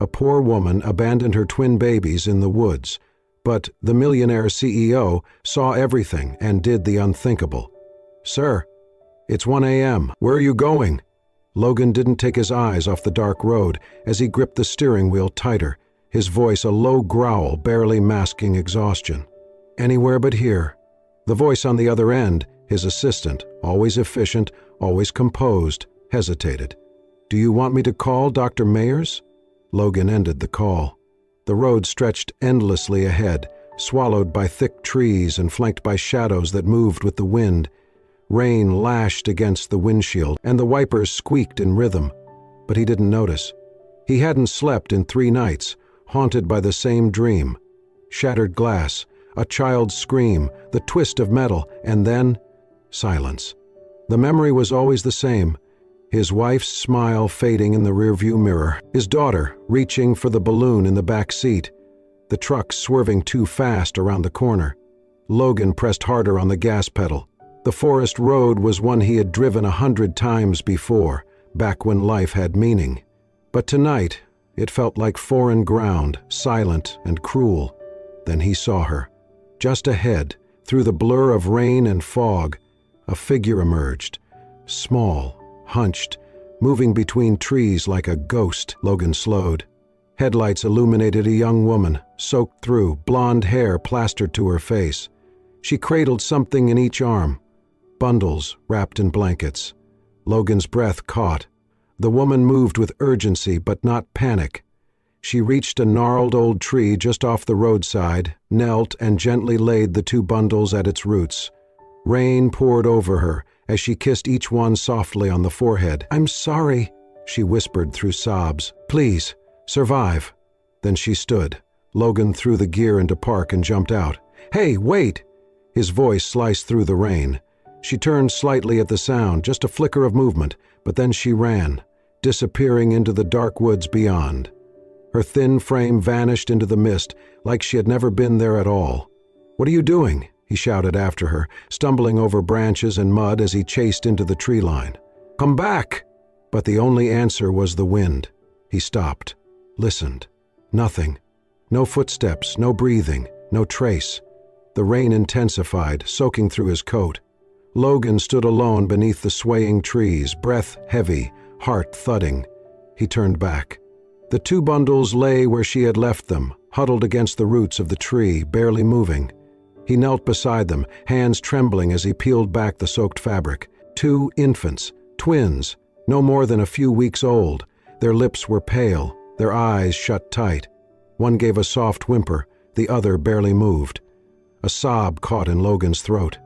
A poor woman abandoned her twin babies in the woods, but the Millionaire CEO saw everything and did the unthinkable. "Sir, it's 1 a.m. Where are you going?" Logan didn't take his eyes off the dark road as he gripped the steering wheel tighter, his voice a low growl barely masking exhaustion. "Anywhere but here." The voice on the other end, his assistant, always efficient, always composed, hesitated. "Do you want me to call Dr. Mayers?" Logan ended the call. The road stretched endlessly ahead, swallowed by thick trees and flanked by shadows that moved with the wind. Rain lashed against the windshield, and the wipers squeaked in rhythm. But he didn't notice. He hadn't slept in 3 nights, haunted by the same dream. Shattered glass, a child's scream, the twist of metal, and then silence. The memory was always the same. His wife's smile fading in the rearview mirror, his daughter reaching for the balloon in the back seat, the truck swerving too fast around the corner. Logan pressed harder on the gas pedal. The forest road was one he had driven 100 times before, back when life had meaning. But tonight, it felt like foreign ground, silent and cruel. Then he saw her. Just ahead, through the blur of rain and fog, a figure emerged. Small, hunched, moving between trees like a ghost. Logan slowed. Headlights illuminated a young woman, soaked through, blonde hair plastered to her face. She cradled something in each arm. Bundles wrapped in blankets. Logan's breath caught. The woman moved with urgency but not panic. She reached a gnarled old tree just off the roadside, knelt and gently laid the 2 bundles at its roots. Rain poured over her as she kissed each one softly on the forehead. "I'm sorry," she whispered through sobs. "Please, survive." Then she stood. Logan threw the gear into park and jumped out. "Hey, wait!" His voice sliced through the rain. She turned slightly at the sound, just a flicker of movement, but then she ran, disappearing into the dark woods beyond. Her thin frame vanished into the mist like she had never been there at all. "What are you doing?" he shouted after her, stumbling over branches and mud as he chased into the tree line. "Come back!" But the only answer was the wind. He stopped, listened. Nothing. No footsteps, no breathing, no trace. The rain intensified, soaking through his coat. Logan stood alone beneath the swaying trees, breath heavy, heart thudding. He turned back. The 2 bundles lay where she had left them, huddled against the roots of the tree, barely moving. He knelt beside them, hands trembling as he peeled back the soaked fabric. 2 infants, twins, no more than a few weeks old. Their lips were pale, their eyes shut tight. One gave a soft whimper, the other barely moved. A sob caught in Logan's throat.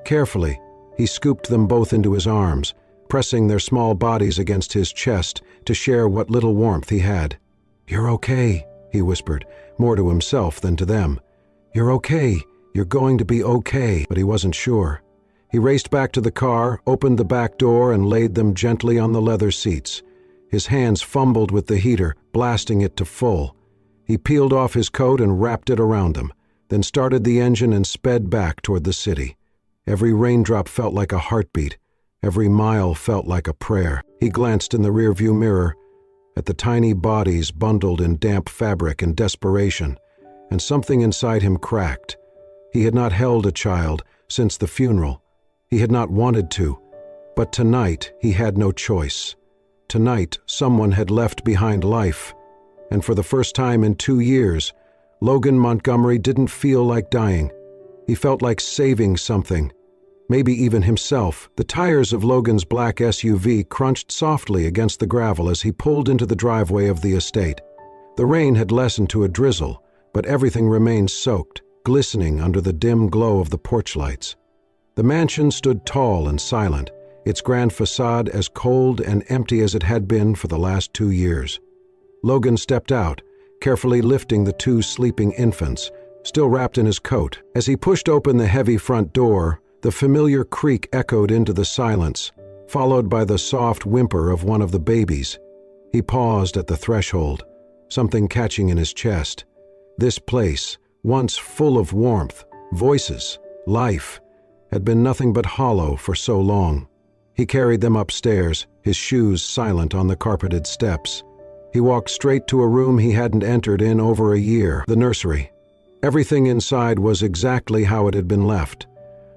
Carefully, he scooped them both into his arms, pressing their small bodies against his chest to share what little warmth he had. "You're okay," he whispered, more to himself than to them. "You're okay. You're going to be okay." But he wasn't sure. He raced back to the car, opened the back door, and laid them gently on the leather seats. His hands fumbled with the heater, blasting it to full. He peeled off his coat and wrapped it around them, then started the engine and sped back toward the city. Every raindrop felt like a heartbeat. Every mile felt like a prayer. He glanced in the rearview mirror at the tiny bodies bundled in damp fabric in desperation, and something inside him cracked. He had not held a child since the funeral. He had not wanted to. But tonight he had no choice. Tonight someone had left behind life, and for the first time in 2 years, Logan Montgomery didn't feel like dying. He felt like saving something. Maybe even himself. The tires of Logan's black SUV crunched softly against the gravel as he pulled into the driveway of the estate. The rain had lessened to a drizzle, but everything remained soaked, glistening under the dim glow of the porch lights. The mansion stood tall and silent, its grand facade as cold and empty as it had been for the last 2 years. Logan stepped out, carefully lifting the 2 sleeping infants, still wrapped in his coat. As he pushed open the heavy front door, the familiar creak echoed into the silence, followed by the soft whimper of one of the babies. He paused at the threshold, something catching in his chest. This place, once full of warmth, voices, life, had been nothing but hollow for so long. He carried them upstairs, his shoes silent on the carpeted steps. He walked straight to a room he hadn't entered in over a year, the nursery. Everything inside was exactly how it had been left.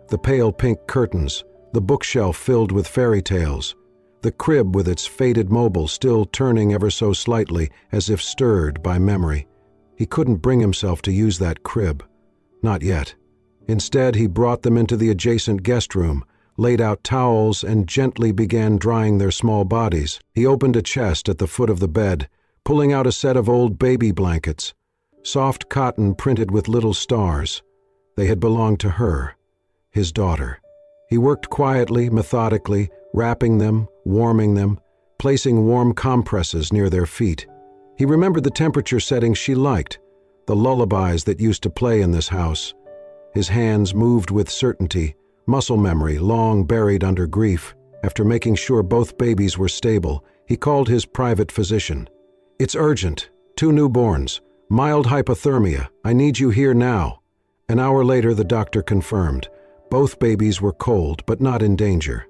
The pale pink curtains, the bookshelf filled with fairy tales, the crib with its faded mobile still turning ever so slightly as if stirred by memory. He couldn't bring himself to use that crib. Not yet. Instead, he brought them into the adjacent guest room, laid out towels, and gently began drying their small bodies. He opened a chest at the foot of the bed, pulling out a set of old baby blankets, soft cotton printed with little stars. They had belonged to her, his daughter. He worked quietly, methodically, wrapping them, warming them, placing warm compresses near their feet. He remembered the temperature settings she liked, the lullabies that used to play in this house. His hands moved with certainty, muscle memory long buried under grief. After making sure both babies were stable, he called his private physician. "It's urgent. 2 newborns. Mild hypothermia. I need you here now." An hour later, the doctor confirmed. Both babies were cold, but not in danger.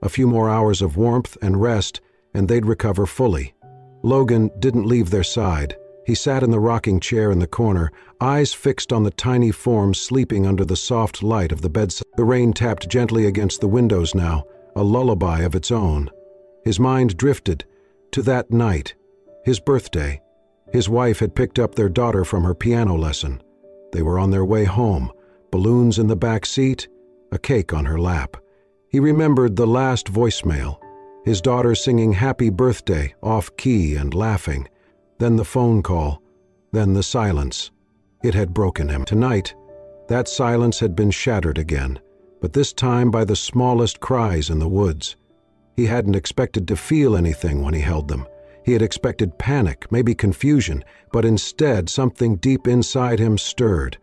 A few more hours of warmth and rest, and they'd recover fully. Logan didn't leave their side. He sat in the rocking chair in the corner, eyes fixed on the tiny form sleeping under the soft light of the bedside. The rain tapped gently against the windows now, a lullaby of its own. His mind drifted to that night, his birthday. His wife had picked up their daughter from her piano lesson. They were on their way home, balloons in the back seat, a cake on her lap. He remembered the last voicemail, his daughter singing happy birthday, off-key and laughing. Then the phone call, then the silence. It had broken him. Tonight, that silence had been shattered again, but this time by the smallest cries in the woods. He hadn't expected to feel anything when he held them. He had expected panic, maybe confusion, but instead something deep inside him stirred.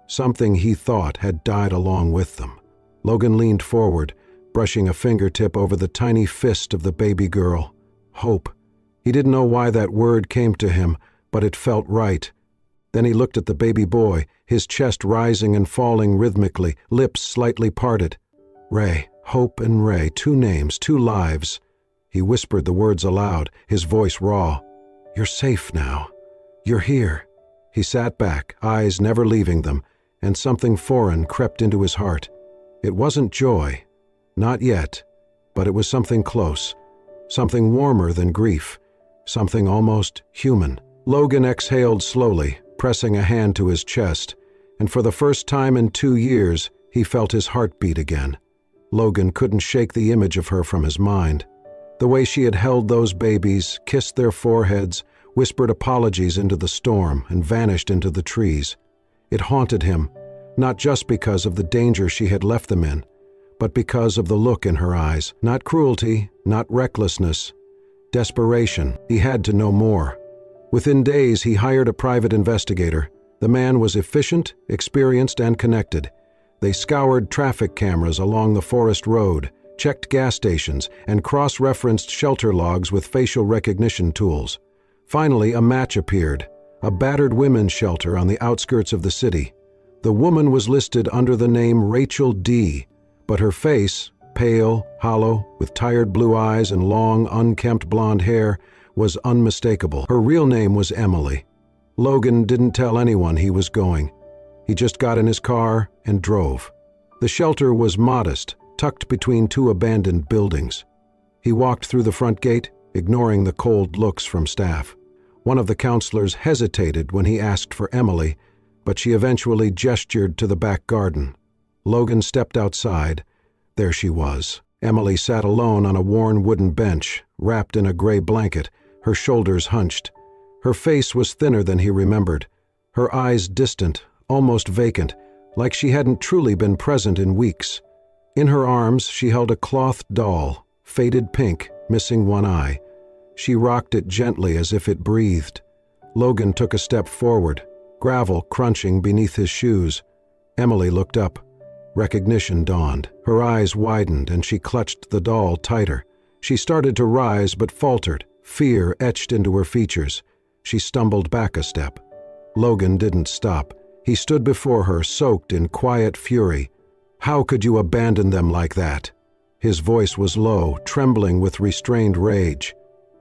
Something he thought had died along with them. Logan leaned forward, brushing a fingertip over the tiny fist of the baby girl. Hope. He didn't know why that word came to him, but it felt right. Then he looked at the baby boy, his chest rising and falling rhythmically, lips slightly parted. Ray, Hope and Ray, 2 names, 2 lives. He whispered the words aloud, his voice raw. "You're safe now. You're here." He sat back, eyes never leaving them, and something foreign crept into his heart. It wasn't joy. Not yet. But it was something close. Something warmer than grief. Something almost human. Logan exhaled slowly, pressing a hand to his chest, and for the first time in 2 years, he felt his heart beat again. Logan couldn't shake the image of her from his mind. The way she had held those babies, kissed their foreheads, whispered apologies into the storm, and vanished into the trees. It haunted him, not just because of the danger she had left them in, but because of the look in her eyes. Not cruelty, not recklessness. Desperation. He had to know more. Within days, he hired a private investigator. The man was efficient, experienced, and connected. They scoured traffic cameras along the forest road, checked gas stations, and cross-referenced shelter logs with facial recognition tools. Finally, a match appeared, a battered women's shelter on the outskirts of the city. The woman was listed under the name Rachel D., but her face, pale, hollow, with tired blue eyes and long, unkempt blonde hair, was unmistakable. Her real name was Emily. Logan didn't tell anyone he was going. He just got in his car and drove. The shelter was modest, tucked between 2 abandoned buildings. He walked through the front gate, ignoring the cold looks from staff. One of the counselors hesitated when he asked for Emily, but she eventually gestured to the back garden. Logan stepped outside. There she was. Emily sat alone on a worn wooden bench, wrapped in a gray blanket, her shoulders hunched. Her face was thinner than he remembered, her eyes distant, almost vacant, like she hadn't truly been present in weeks. In her arms, she held a cloth doll, faded pink, missing one eye. She rocked it gently as if it breathed. Logan took a step forward, gravel crunching beneath his shoes. Emily looked up. Recognition dawned. Her eyes widened and she clutched the doll tighter. She started to rise but faltered, fear etched into her features. She stumbled back a step. Logan didn't stop. He stood before her, soaked in quiet fury. "How could you abandon them like that?" His voice was low, trembling with restrained rage.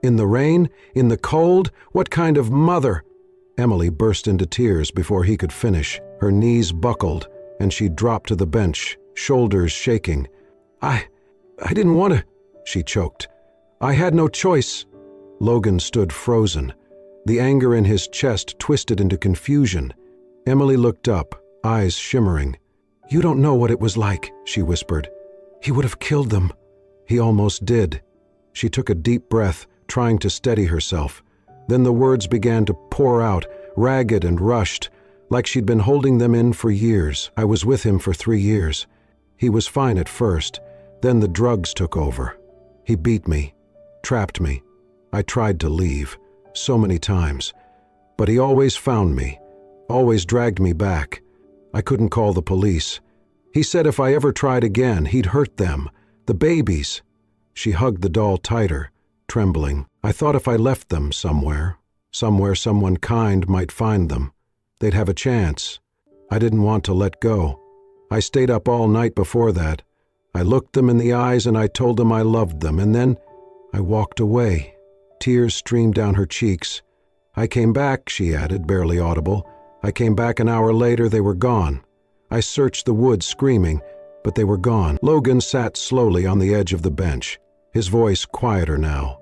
In the rain? In the cold? What kind of mother? Emily burst into tears before he could finish. Her knees buckled, and she dropped to the bench, shoulders shaking. I didn't want to, she choked. I had no choice. Logan stood frozen. The anger in his chest twisted into confusion. Emily looked up, eyes shimmering. You don't know what it was like, she whispered. He would have killed them. He almost did. She took a deep breath, trying to steady herself. Then the words began to pour out, ragged and rushed, like she'd been holding them in for years. I was with him for 3 years. He was fine at first. Then the drugs took over. He beat me, trapped me. I tried to leave, so many times. But he always found me, always dragged me back. I couldn't call the police. He said if I ever tried again, he'd hurt them, the babies. She hugged the doll tighter, trembling. I thought if I left them somewhere someone kind might find them, they'd have a chance. I didn't want to let go. I stayed up all night before that. I looked them in the eyes and I told them I loved them, and then I walked away. Tears streamed down her cheeks. I came back, she added, barely audible. I came back an hour later, they were gone. I searched the woods screaming, but they were gone. Logan sat slowly on the edge of the bench, his voice quieter now.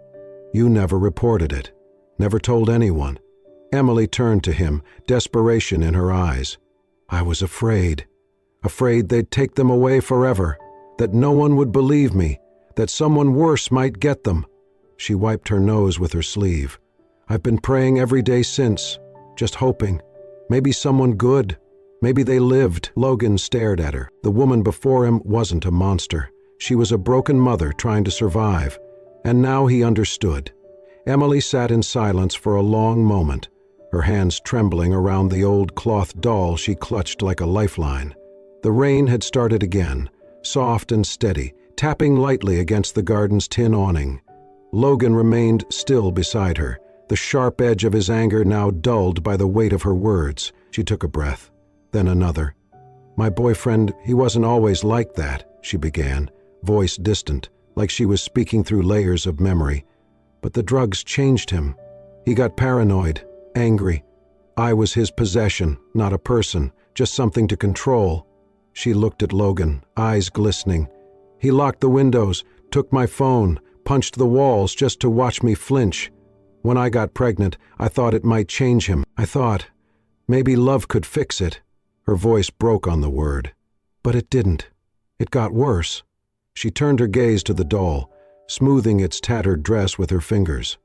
You never reported it, never told anyone. Emily turned to him, desperation in her eyes. I was afraid they'd take them away forever, that no one would believe me, that someone worse might get them. She wiped her nose with her sleeve. I've been praying every day since, just hoping. Maybe someone good. Maybe they lived. Logan stared at her. The woman before him wasn't a monster. She was a broken mother trying to survive. And now he understood. Emily sat in silence for a long moment, her hands trembling around the old cloth doll she clutched like a lifeline. The rain had started again, soft and steady, tapping lightly against the garden's tin awning. Logan remained still beside her, the sharp edge of his anger now dulled by the weight of her words. She took a breath, then another. My boyfriend, he wasn't always like that, she began, voice distant, like she was speaking through layers of memory. But the drugs changed him. He got paranoid, angry. I was his possession, not a person, just something to control. She looked at Logan, eyes glistening. He locked the windows, took my phone, punched the walls just to watch me flinch. When I got pregnant, I thought it might change him. I thought maybe love could fix it. Her voice broke on the word. But it didn't. It got worse. She turned her gaze to the doll, smoothing its tattered dress with her fingers.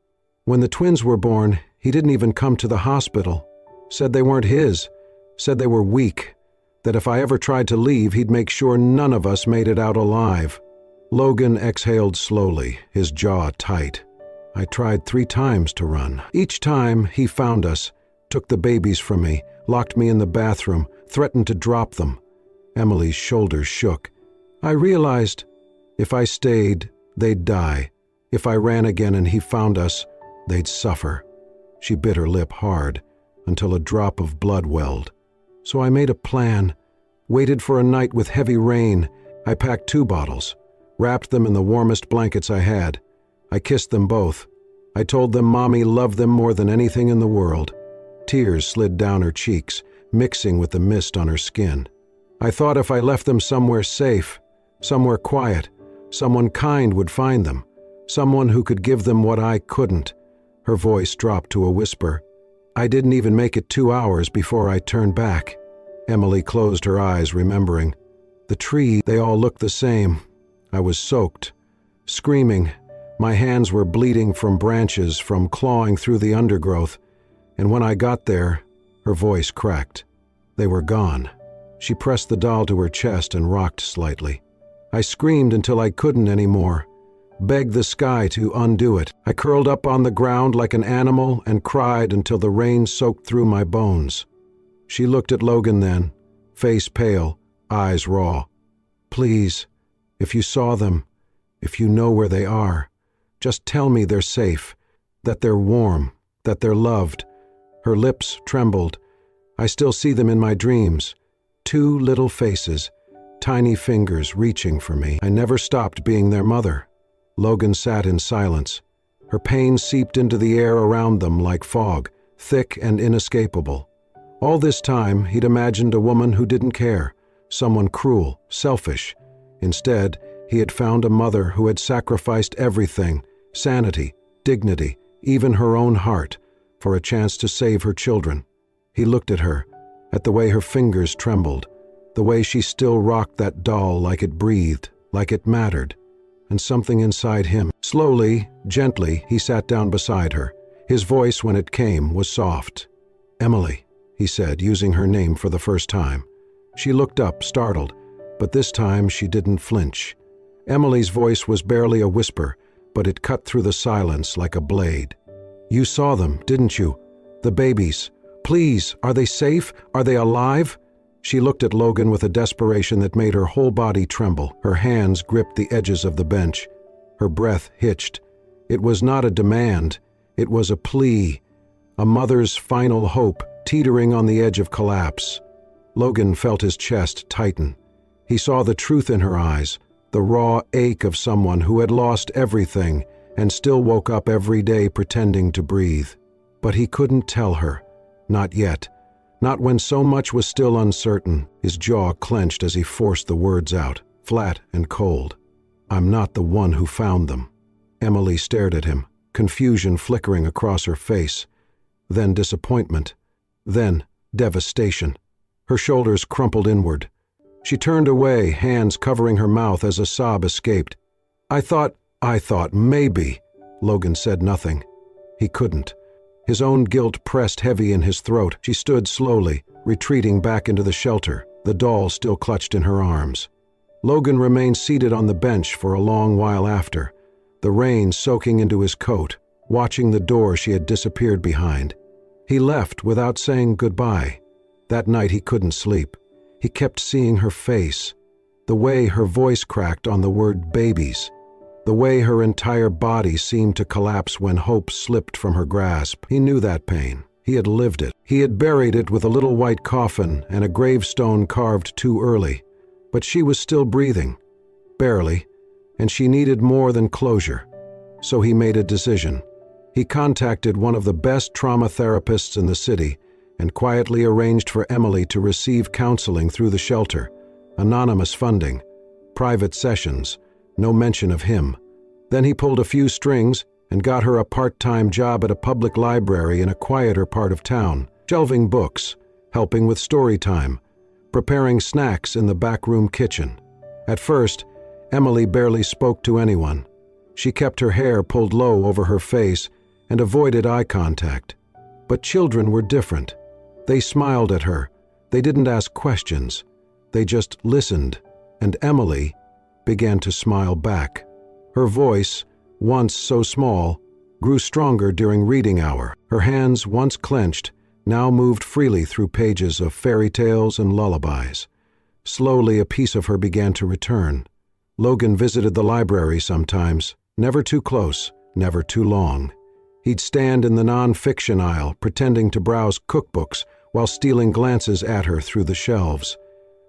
When the twins were born, he didn't even come to the hospital. Said they weren't his. Said they were weak. That if I ever tried to leave, he'd make sure none of us made it out alive. Logan exhaled slowly, his jaw tight. I tried 3 times to run. Each time, he found us, took the babies from me, locked me in the bathroom, threatened to drop them. Emily's shoulders shook. I realized if I stayed, they'd die. If I ran again and he found us, they'd suffer. She bit her lip hard until a drop of blood welled. So I made a plan, waited for a night with heavy rain. I packed 2 bottles, wrapped them in the warmest blankets I had. I kissed them both. I told them Mommy loved them more than anything in the world. Tears slid down her cheeks, mixing with the mist on her skin. I thought if I left them somewhere safe, somewhere quiet, someone kind would find them, someone who could give them what I couldn't. Her voice dropped to a whisper. I didn't even make it 2 hours before I turned back. Emily closed her eyes, remembering. The tree, they all looked the same. I was soaked, screaming. My hands were bleeding from branches, from clawing through the undergrowth. And when I got there, her voice cracked. They were gone. She pressed the doll to her chest and rocked slightly. I screamed until I couldn't anymore, begged the sky to undo it. I curled up on the ground like an animal and cried until the rain soaked through my bones. She looked at Logan then, face pale, eyes raw. Please, if you saw them, if you know where they are, just tell me they're safe, that they're warm, that they're loved. Her lips trembled. I still see them in my dreams. 2 little faces, tiny fingers reaching for me. I never stopped being their mother. Logan sat in silence. Her pain seeped into the air around them like fog, thick and inescapable. All this time, he'd imagined a woman who didn't care, someone cruel, selfish. Instead, he had found a mother who had sacrificed everything, sanity, dignity, even her own heart, for a chance to save her children. He looked at her, at the way her fingers trembled, the way she still rocked that doll like it breathed, like it mattered. And something inside him. Slowly, gently, he sat down beside her. His voice, when it came, was soft. "Emily," he said, using her name for the first time. She looked up, startled, but this time she didn't flinch. Emily's voice was barely a whisper, but it cut through the silence like a blade. "You saw them, didn't you? The babies. Please, are they safe? Are they alive?" She looked at Logan with a desperation that made her whole body tremble. Her hands gripped the edges of the bench. Her breath hitched. It was not a demand. It was a plea. A mother's final hope, teetering on the edge of collapse. Logan felt his chest tighten. He saw the truth in her eyes, the raw ache of someone who had lost everything and still woke up every day pretending to breathe. But he couldn't tell her. Not yet. Not when so much was still uncertain. His jaw clenched as he forced the words out, flat and cold. "I'm not the one who found them." Emily stared at him, confusion flickering across her face. Then disappointment. Then devastation. Her shoulders crumpled inward. She turned away, hands covering her mouth as a sob escaped. I thought maybe." Logan said nothing. He couldn't. His own guilt pressed heavy in his throat. She stood slowly, retreating back into the shelter, the doll still clutched in her arms. Logan remained seated on the bench for a long while after, the rain soaking into his coat, watching the door she had disappeared behind. He left without saying goodbye. That night he couldn't sleep. He kept seeing her face, the way her voice cracked on the word babies, the way her entire body seemed to collapse when hope slipped from her grasp. He knew that pain. He had lived it. He had buried it with a little white coffin and a gravestone carved too early. But she was still breathing. Barely. And she needed more than closure. So he made a decision. He contacted one of the best trauma therapists in the city and quietly arranged for Emily to receive counseling through the shelter. Anonymous funding. Private sessions. No mention of him. Then he pulled a few strings and got her a part-time job at a public library in a quieter part of town, shelving books, helping with story time, preparing snacks in the backroom kitchen. At first, Emily barely spoke to anyone. She kept her hair pulled low over her face and avoided eye contact. But children were different. They smiled at her. They didn't ask questions. They just listened, and Emily began to smile back. Her voice, once so small, grew stronger during reading hour. Her hands, once clenched, now moved freely through pages of fairy tales and lullabies. Slowly, a piece of her began to return. Logan visited the library sometimes, never too close, never too long. He'd stand in the non-fiction aisle, pretending to browse cookbooks while stealing glances at her through the shelves.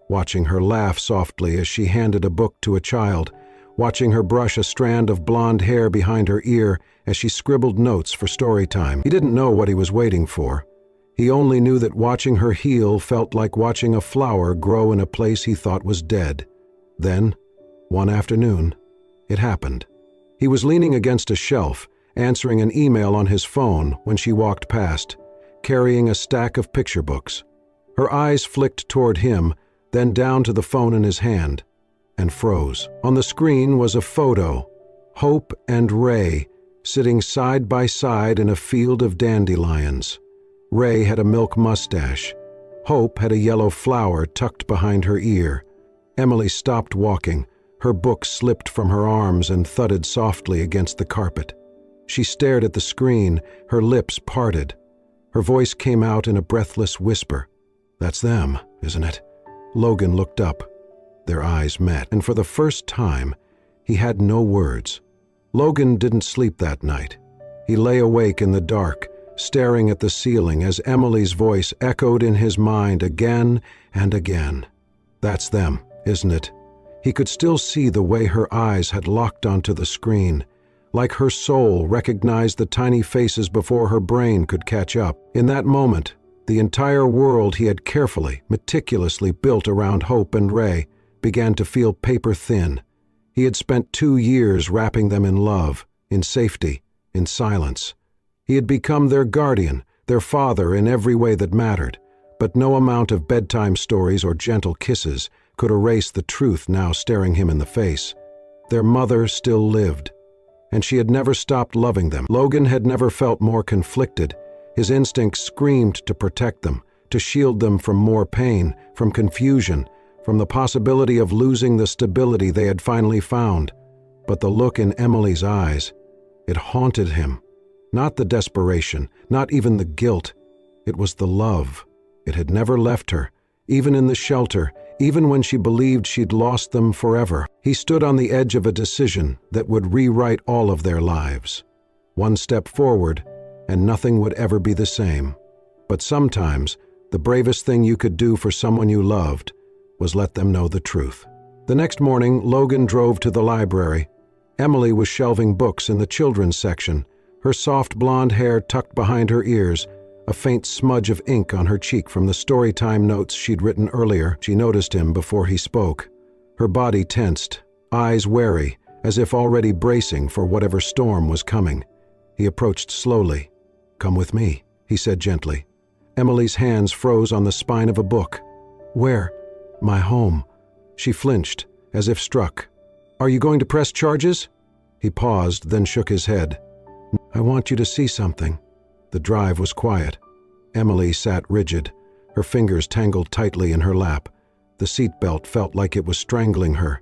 Watching her laugh softly as she handed a book to a child, watching her brush a strand of blonde hair behind her ear as she scribbled notes for story time. He didn't know what he was waiting for. He only knew that watching her heal felt like watching a flower grow in a place he thought was dead. Then, one afternoon, it happened. He was leaning against a shelf, answering an email on his phone when she walked past, carrying a stack of picture books. Her eyes flicked toward him, then down to the phone in his hand, and froze. On the screen was a photo, Hope and Ray, sitting side by side in a field of dandelions. Ray had a milk mustache. Hope had a yellow flower tucked behind her ear. Emily stopped walking. Her book slipped from her arms and thudded softly against the carpet. She stared at the screen, her lips parted. Her voice came out in a breathless whisper. "That's them, isn't it?" Logan looked up. Their eyes met, and for the first time, he had no words. Logan didn't sleep that night. He lay awake in the dark, staring at the ceiling as Emily's voice echoed in his mind again and again. "That's them, isn't it?" He could still see the way her eyes had locked onto the screen, like her soul recognized the tiny faces before her brain could catch up. In that moment, the entire world he had carefully, meticulously built around Hope and Ray began to feel paper thin. He had spent 2 years wrapping them in love, in safety, in silence. He had become their guardian, their father in every way that mattered, but no amount of bedtime stories or gentle kisses could erase the truth now staring him in the face. Their mother still lived, and she had never stopped loving them. Logan had never felt more conflicted. His instincts screamed to protect them, to shield them from more pain, from confusion, from the possibility of losing the stability they had finally found. But the look in Emily's eyes, it haunted him. Not the desperation, not even the guilt. It was the love. It had never left her, even in the shelter, even when she believed she'd lost them forever. He stood on the edge of a decision that would rewrite all of their lives. One step forward, and nothing would ever be the same. But sometimes, the bravest thing you could do for someone you loved was let them know the truth. The next morning, Logan drove to the library. Emily was shelving books in the children's section, her soft blonde hair tucked behind her ears, a faint smudge of ink on her cheek from the storytime notes she'd written earlier. She noticed him before he spoke. Her body tensed, eyes wary, as if already bracing for whatever storm was coming. He approached slowly. "Come with me," he said gently. Emily's hands froze on the spine of a book. "Where?" "My home." She flinched, as if struck. "Are you going to press charges?" He paused, then shook his head. "I want you to see something." The drive was quiet. Emily sat rigid, her fingers tangled tightly in her lap. The seatbelt felt like it was strangling her.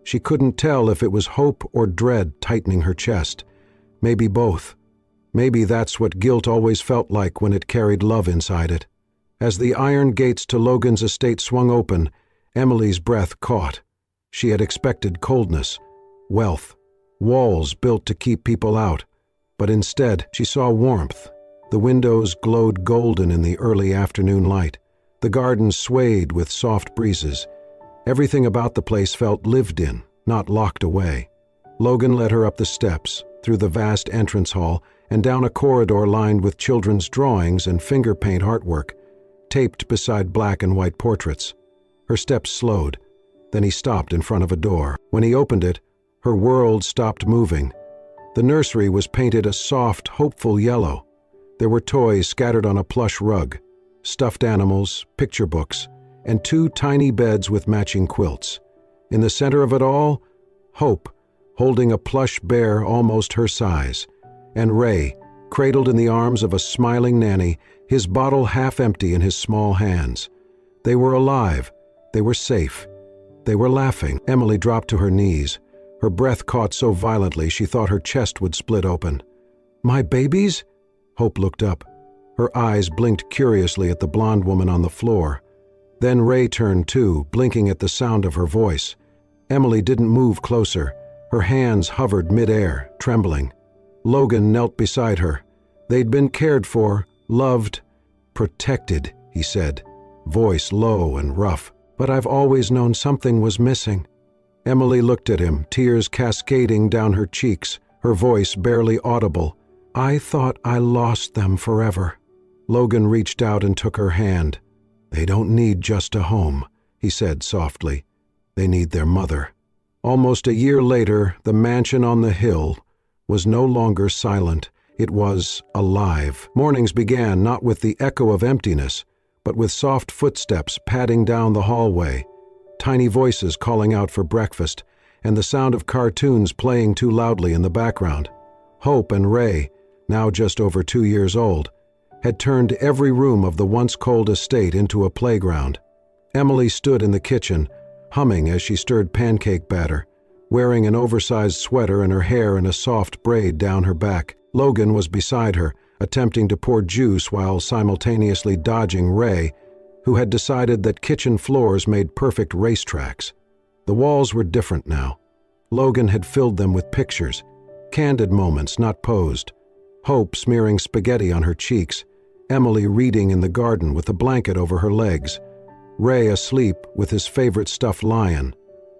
She couldn't tell if it was hope or dread tightening her chest. Maybe both. Maybe that's what guilt always felt like when it carried love inside it. As the iron gates to Logan's estate swung open, Emily's breath caught. She had expected coldness, wealth, walls built to keep people out. But instead, she saw warmth. The windows glowed golden in the early afternoon light. The garden swayed with soft breezes. Everything about the place felt lived in, not locked away. Logan led her up the steps, through the vast entrance hall, and down a corridor lined with children's drawings and finger paint artwork, taped beside black and white portraits. Her steps slowed. Then he stopped in front of a door. When he opened it, her world stopped moving. The nursery was painted a soft, hopeful yellow. There were toys scattered on a plush rug, stuffed animals, picture books, and 2 tiny beds with matching quilts. In the center of it all, Hope, holding a plush bear almost her size, and Ray, cradled in the arms of a smiling nanny, his bottle half empty in his small hands. They were alive. They were safe. They were laughing. Emily dropped to her knees. Her breath caught so violently she thought her chest would split open. "My babies?" Hope looked up. Her eyes blinked curiously at the blonde woman on the floor. Then Ray turned too, blinking at the sound of her voice. Emily didn't move closer. Her hands hovered mid-air, trembling. Logan knelt beside her. They'd been cared for, loved, protected, he said, voice low and rough. "But I've always known something was missing." Emily looked at him, tears cascading down her cheeks, her voice barely audible. "I thought I lost them forever." Logan reached out and took her hand. "They don't need just a home," he said softly. "They need their mother." Almost a year later, the mansion on the hill was no longer silent. It was alive. Mornings began not with the echo of emptiness, but with soft footsteps padding down the hallway, tiny voices calling out for breakfast, and the sound of cartoons playing too loudly in the background. Hope and Ray, now just over 2 years old, had turned every room of the once cold estate into a playground. Emily stood in the kitchen, humming as she stirred pancake batter, wearing an oversized sweater and her hair in a soft braid down her back. Logan was beside her, attempting to pour juice while simultaneously dodging Ray, who had decided that kitchen floors made perfect racetracks. The walls were different now. Logan had filled them with pictures, candid moments not posed. Hope smearing spaghetti on her cheeks, Emily reading in the garden with a blanket over her legs, Ray asleep with his favorite stuffed lion.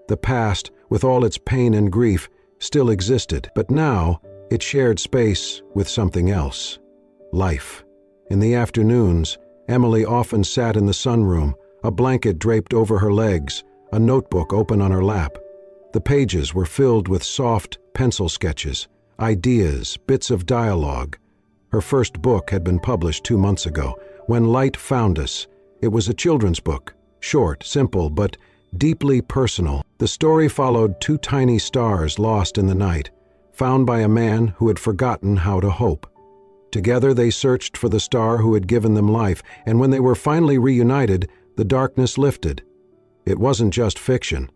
The past, with all its pain and grief, still existed, but now It shared space with something else: life. In the afternoons, Emily often sat in the sunroom, a blanket draped over her legs, a notebook open on her lap. The pages were filled with soft pencil sketches, ideas, bits of dialogue. Her first book had been published 2 months ago, When Light Found Us. It was a children's book, short, simple, but deeply personal. The story followed 2 tiny stars lost in the night, found by a man who had forgotten how to hope. Together they searched for the star who had given them life, and when they were finally reunited, the darkness lifted. It wasn't just fiction.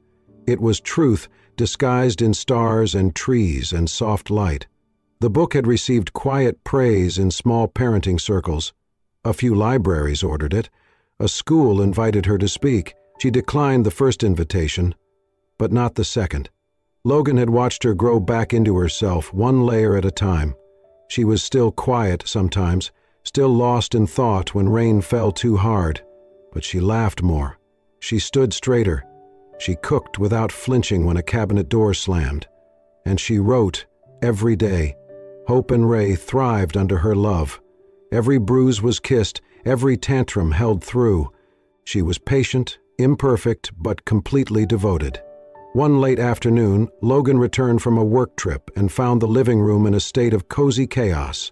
It was truth disguised in stars and trees and soft light. The book had received quiet praise in small parenting circles. A few libraries ordered it. A school invited her to speak. She declined the first invitation, but not the second. Logan had watched her grow back into herself, one layer at a time. She was still quiet sometimes, still lost in thought when rain fell too hard, but she laughed more. She stood straighter. She cooked without flinching when a cabinet door slammed. And she wrote every day. Hope and Ray thrived under her love. Every bruise was kissed, every tantrum held through. She was patient, imperfect, but completely devoted. One late afternoon, Logan returned from a work trip and found the living room in a state of cozy chaos.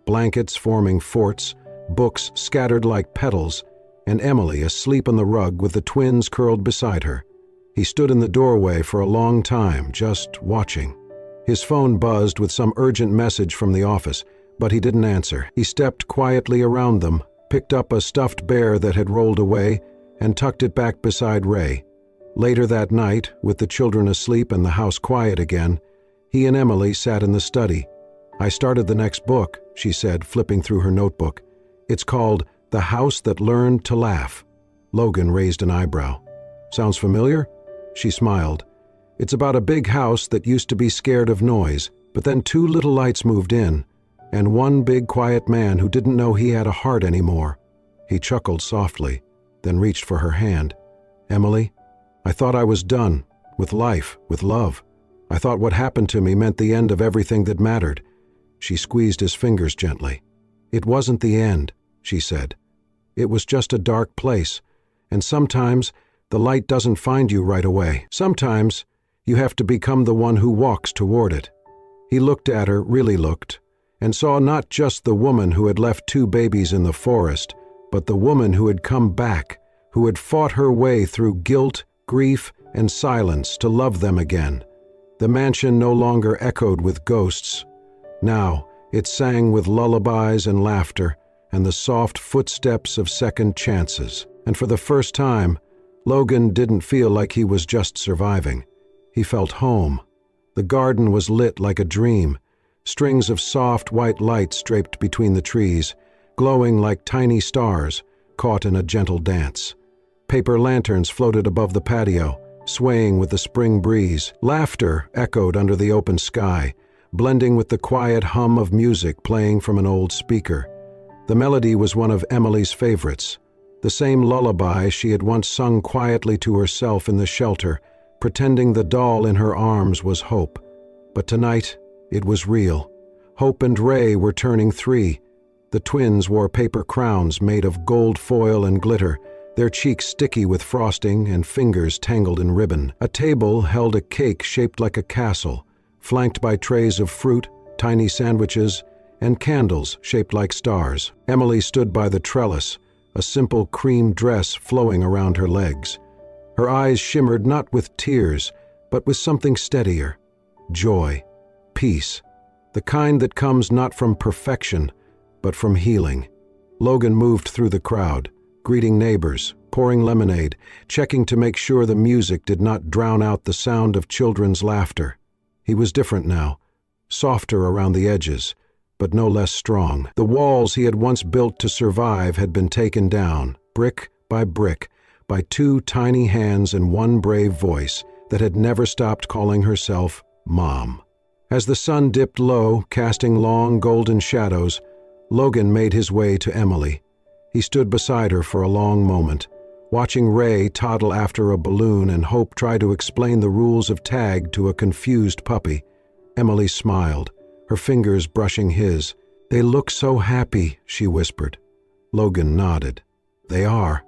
Blankets forming forts, books scattered like petals, and Emily asleep on the rug with the twins curled beside her. He stood in the doorway for a long time, just watching. His phone buzzed with some urgent message from the office, but he didn't answer. He stepped quietly around them, picked up a stuffed bear that had rolled away, and tucked it back beside Ray. Later that night, with the children asleep and the house quiet again, he and Emily sat in the study. "I started the next book," she said, flipping through her notebook. "It's called The House That Learned to Laugh." Logan raised an eyebrow. "Sounds familiar?" She smiled. "It's about a big house that used to be scared of noise, but then 2 little lights moved in, and one big quiet man who didn't know he had a heart anymore." He chuckled softly, then reached for her hand. "Emily, I thought I was done, with life, with love. I thought what happened to me meant the end of everything that mattered." She squeezed his fingers gently. "It wasn't the end," she said. "It was just a dark place, and sometimes the light doesn't find you right away. Sometimes you have to become the one who walks toward it." He looked at her, really looked, and saw not just the woman who had left 2 babies in the forest, but the woman who had come back, who had fought her way through guilt, grief, and silence to love them again. The mansion no longer echoed with ghosts. Now it sang with lullabies and laughter and the soft footsteps of second chances. And for the first time, Logan didn't feel like he was just surviving. He felt home. The garden was lit like a dream. Strings of soft white lights draped between the trees, glowing like tiny stars, caught in a gentle dance. Paper lanterns floated above the patio, swaying with the spring breeze. Laughter echoed under the open sky, blending with the quiet hum of music playing from an old speaker. The melody was one of Emily's favorites, the same lullaby she had once sung quietly to herself in the shelter, pretending the doll in her arms was Hope. But tonight, it was real. Hope and Ray were turning 3. The twins wore paper crowns made of gold foil and glitter, their cheeks sticky with frosting and fingers tangled in ribbon. A table held a cake shaped like a castle, flanked by trays of fruit, tiny sandwiches, and candles shaped like stars. Emily stood by the trellis, a simple cream dress flowing around her legs. Her eyes shimmered not with tears, but with something steadier. Joy, peace, the kind that comes not from perfection, but from healing. Logan moved through the crowd, greeting neighbors, pouring lemonade, checking to make sure the music did not drown out the sound of children's laughter. He was different now, softer around the edges, but no less strong. The walls he had once built to survive had been taken down, brick, by 2 tiny hands and 1 brave voice that had never stopped calling herself Mom. As the sun dipped low, casting long golden shadows, Logan made his way to Emily. He stood beside her for a long moment, watching Ray toddle after a balloon and Hope try to explain the rules of tag to a confused puppy. Emily smiled, her fingers brushing his. "They look so happy," she whispered. Logan nodded. "They are."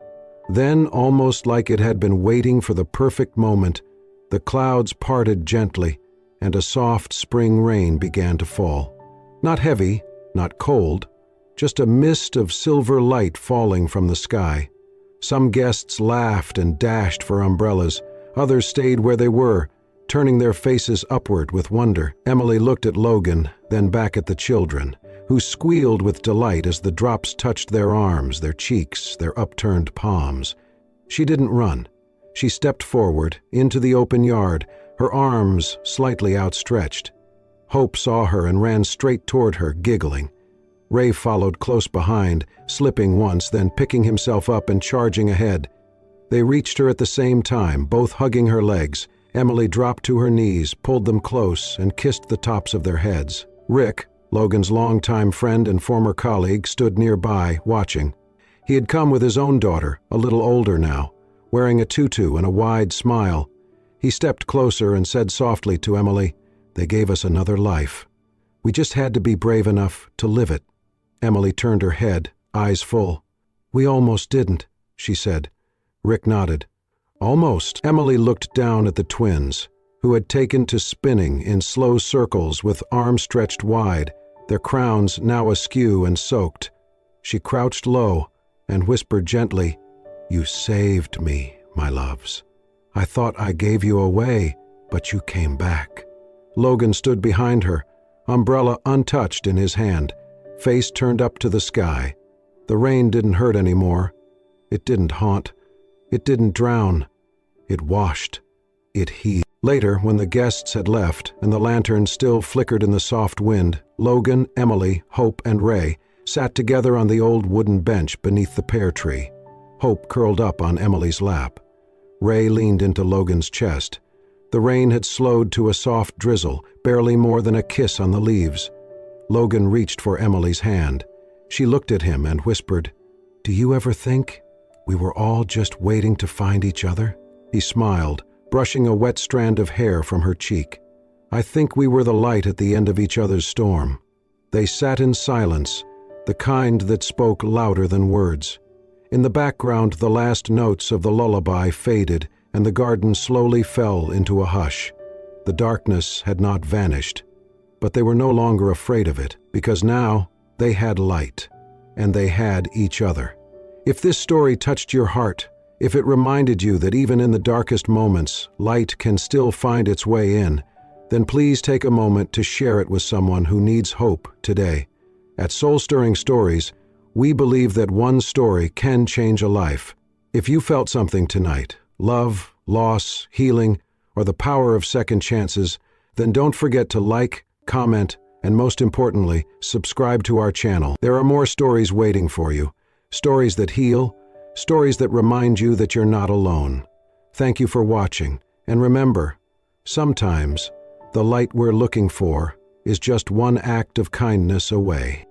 Then, almost like it had been waiting for the perfect moment, the clouds parted gently, and a soft spring rain began to fall. Not heavy, not cold, just a mist of silver light falling from the sky. Some guests laughed and dashed for umbrellas. Others stayed where they were, turning their faces upward with wonder. Emily looked at Logan, then back at the children, who squealed with delight as the drops touched their arms, their cheeks, their upturned palms. She didn't run. She stepped forward, into the open yard, her arms slightly outstretched. Hope saw her and ran straight toward her, giggling. Ray followed close behind, slipping once, then picking himself up and charging ahead. They reached her at the same time, both hugging her legs. Emily dropped to her knees, pulled them close, and kissed the tops of their heads. Rick, Logan's longtime friend and former colleague, stood nearby, watching. He had come with his own daughter, a little older now, wearing a tutu and a wide smile. He stepped closer and said softly to Emily, "They gave us another life. We just had to be brave enough to live it." Emily turned her head, eyes full. "We almost didn't," she said. Rick nodded. "Almost." Emily looked down at the twins, who had taken to spinning in slow circles with arms stretched wide, their crowns now askew and soaked. She crouched low and whispered gently, "You saved me, my loves. I thought I gave you away, but you came back." Logan stood behind her, umbrella untouched in his hand, face turned up to the sky. The rain didn't hurt anymore. It didn't haunt. It didn't drown. It washed. It healed. Later, when the guests had left and the lantern still flickered in the soft wind, Logan, Emily, Hope, and Ray sat together on the old wooden bench beneath the pear tree. Hope curled up on Emily's lap. Ray leaned into Logan's chest. The rain had slowed to a soft drizzle, barely more than a kiss on the leaves. Logan reached for Emily's hand. She looked at him and whispered, "Do you ever think we were all just waiting to find each other?" He smiled, brushing a wet strand of hair from her cheek. "I think we were the light at the end of each other's storm." They sat in silence, the kind that spoke louder than words. In the background, the last notes of the lullaby faded, and the garden slowly fell into a hush. The darkness had not vanished, but they were no longer afraid of it, because now they had light, and they had each other. If this story touched your heart, if it reminded you that even in the darkest moments, light can still find its way in, then please take a moment to share it with someone who needs hope today. At Soul Stirring Stories, we believe that one story can change a life. If you felt something tonight, love, loss, healing, or the power of second chances, then don't forget to like, comment, and most importantly, subscribe to our channel. There are more stories waiting for you. Stories that heal, stories that remind you that you're not alone. Thank you for watching, and remember, sometimes the light we're looking for is just one act of kindness away.